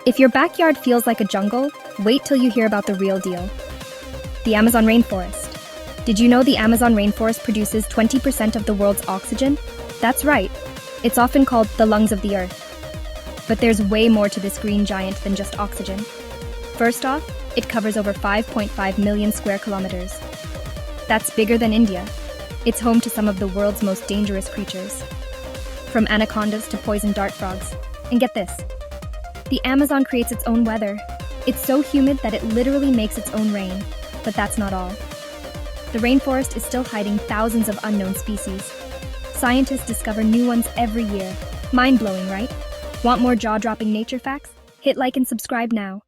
If your backyard feels like a jungle, wait till you hear about the real deal. The Amazon rainforest. Did you know the Amazon rainforest produces 20% of the world's oxygen? That's right. It's often called the lungs of the earth. But there's way more to this green giant than just oxygen. First off, it covers over 5.5 million square kilometers. That's bigger than India. It's home to some of the world's most dangerous creatures, from anacondas to poison dart frogs. And get this, the Amazon creates its own weather. It's so humid that it literally makes its own rain. But that's not all. The rainforest is still hiding thousands of unknown species. Scientists discover new ones every year. Mind-blowing, right? Want more jaw-dropping nature facts? Hit like and subscribe now.